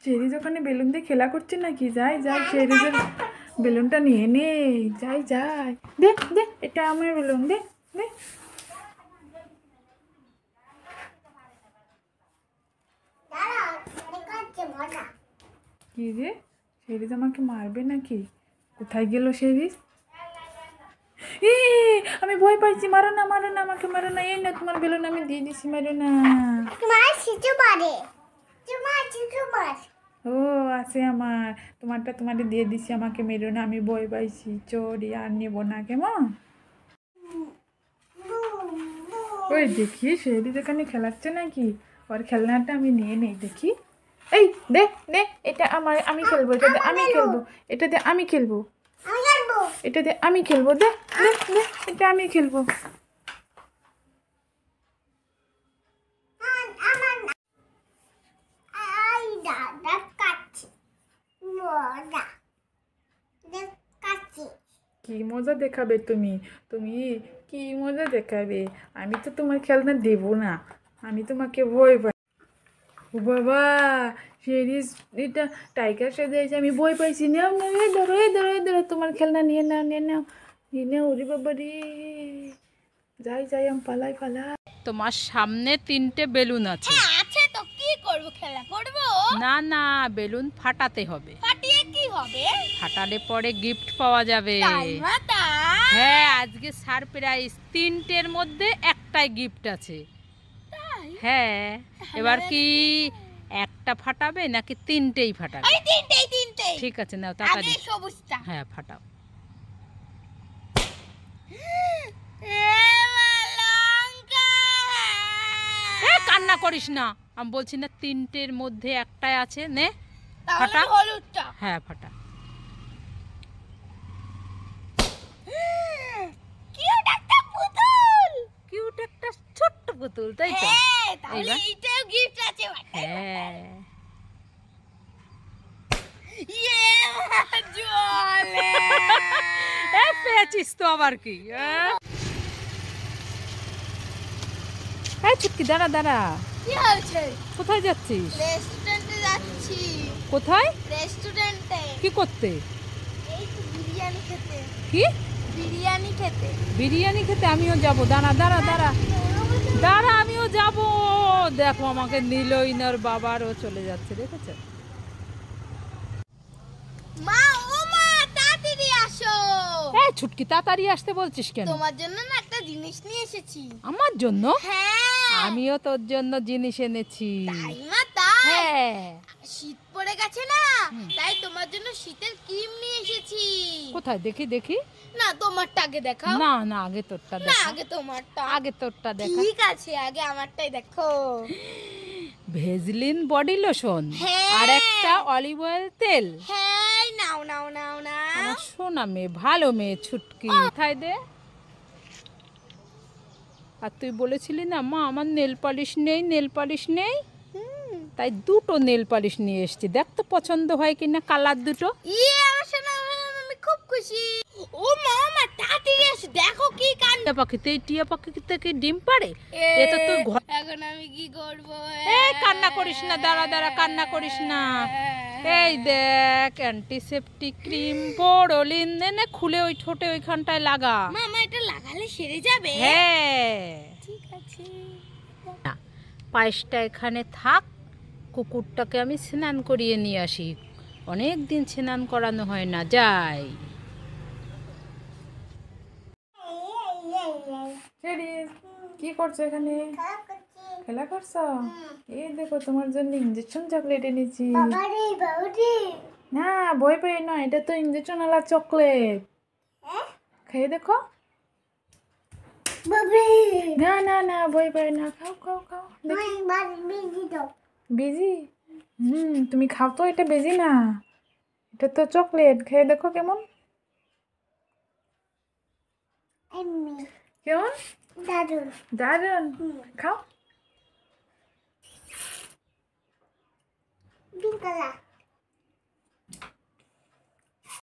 Cherries ওখানে balloon দিয়ে খেলা করছে নাকি? যাই যাই চেরিজের বেলুনটা নিয়ে নে, যাই যাই। দে দে, এটা আমার বেলুন, দে দে। কি রে, চেরিজ আমাকে মারবে নাকি? কোথায় গেল চেরিজ? এ আমি ভয় পাইছি, মারো না মারো না, আমাকে মারো না। এই না তোমার বেলুন আমি দিয়ে দিছি, মারো না। ও আছে আমার, তোমারটা তোমারে দিয়ে দিছি, আমাকে মেরো না, আমি ভয় পাইছি। চোরি আর নেব না, কেমন? ওই দেখি সেদি যেখানে খেলাচ্ছে নাকি, ওর খেলনাটা আমি নিয়ে নেই দেখি। এই দে দে, এটা আমার, আমি খেলবো, এটাতে আমি খেলবো, এটাতে আমি খেলবো, এটাতে আমি খেলবো। দে দে দে, এটা আমি খেলবো। কি মজা দেখাবে তুমি? তুমি কি মজা দেখাবে? আমি তো তোমার খেলনা দেবো না, আমি তোমাকে ভয় পাই। ও বাবা, সিরিজ এটা টাইগার সেজেছে, আমি ভয় পাইছি। নাও না, এই ধরো এই ধরো এই ধরো, তোমার খেলনা নিয়ে নাও নিয়ে নাও নিয়ে নাও। ওরে বাবা রে, যাই যাই, আমি পালাই পালাই। তোমার সামনে 3টে বেলুন আছে। আছে তো, কি করব? খেলা করব? না না, বেলুন ফাটাতে হবে। ফাটিয়ে কি হবে? ফাটালে পরে গিফট পাওয়া যাবে। তাই মা তাই? হ্যাঁ, আজকে সারপ্রাইজ, 3টের মধ্যে একটাই গিফট আছে। তাই? হ্যাঁ, এবার কি একটা ফাটাবে নাকি 3টেই ফাটাবে? এই তিনটেই। ঠিক আছে, নাও তাড়াতাড়ি। আগে সবুজটা। হ্যাঁ, ফাটাও। কান্না করিস না, আমি বলছি না 3টের মধ্যে একটাই আছে। নে ফাটা। হলুদটা। হ্যাঁ, ফাটা। কিউট একটা পুতুল। কিউট একটা ছোট্ট পুতুল, তাই তো? হ্যাঁ, তাহলে এইবার? এইটাও গিফট আছে। হ্যাঁ। ইয়ে জলে। পেয়েছিস তো, আবার কি? এই চুটকি, দাঁড়া দাঁড়া। কি হয়েছে? কোথায় যাচ্ছিস? রেস্টুরেন্টে যাচ্ছি। কোথায়? রেস্টুরেন্টে। কি করতে? এই তো বিরিয়ানি খেতে। কি বিরিয়ানি খেতে। বিরিয়ানি খেতে? আমিও যাব, দাঁড়া দাঁড়া দাঁড়া দাঁড়া, আমিও যাব। দেখো আমাকে নিলই না, ওর বাবারও চলে যাচ্ছে, দেখেছো? মা, ও মা, তাড়াতাড়ি আসো। এই ছুটকি, তাড়াতাড়ি আসতে বলছিস কেন? তোমার জন্য না একটা জিনিস নিয়ে এসেছি। আমার জন্য? হ্যাঁ। আমিও তোর জন্য জিনিস এনেছি। তাই মা তাই? হ্যাঁ। শীত পড়ে গেছে না, তাই তোমার জন্য শীতের ক্রিম নিয়ে এসেছি। কোথায় দেখি দেখি। না, তোমারটা আগে দেখাও। না না, আগে তোরটা না, দেখা। আগে তোমারটা। আগে তোরটা দেখা। ঠিক আছে, আগে আমারটাই দেখো। ভেজলিন বডি লোশন, হ্যাঁ। আর একটা অলিভ অয়েল তেল। হ্যাঁ, নাও নাও নাও নাও। আমার সোনা মেয়ে, ভালো মেয়ে ছুটকি। কোথায় দে। আর তুই বলেছিলি না মা আমার নেল পালিশ নেই, নেল পালিশ নেই, তাই 2টো নেল পালিশ নিয়ে এসেছি। দেখ তো পছন্দ হয় কিনা, কালার 2টো। ইয়ে, আমার সোনা, আমি খুব খুশি। ও মা, মা তাড়াতাড়ি আসো, দেখো কি কাণ্ড। টিয়া পাখিতে, এই টিয়া পাখি থেকে ডিম পাড়ে? এটা তো এখন আমি কি করব? এই কান্না করিস না, দাঁড়া দাঁড়া, কান্না করিস না। এই দেখ, অ্যান্টিসেপটিক ক্রিম বোরোলিন, নে খুলে ওই ঠোঁটে ওইখানটায় লাগা। মামা, এটা লাগালে সেরে যাবে? হ্যাঁ। ঠিক আছে। পায়েসটা এখানে থাক, কুকুরটাকে আমি স্নান করিয়ে নিয়ে আসি, অনেক দিন স্নান করানো হয় না। যাই। কি করছো এখানে? খেলা করছো? এই দেখো তোমার জন্য ইঞ্জেকশন চকলেট এনেছি। না, ভয় পেয়ে না, এটা তো ইঞ্জেকশন ওয়ালা চকলেট। খেয়ে দেখো। না না না, ভয় পেয়ে না, খাও খাও খাও। বেজি? তুমি খাও তো, এটা বেজি না, এটা তো চকলেট। খেয়ে দেখো কেমন কেমন। দারুন দারুন, খাও।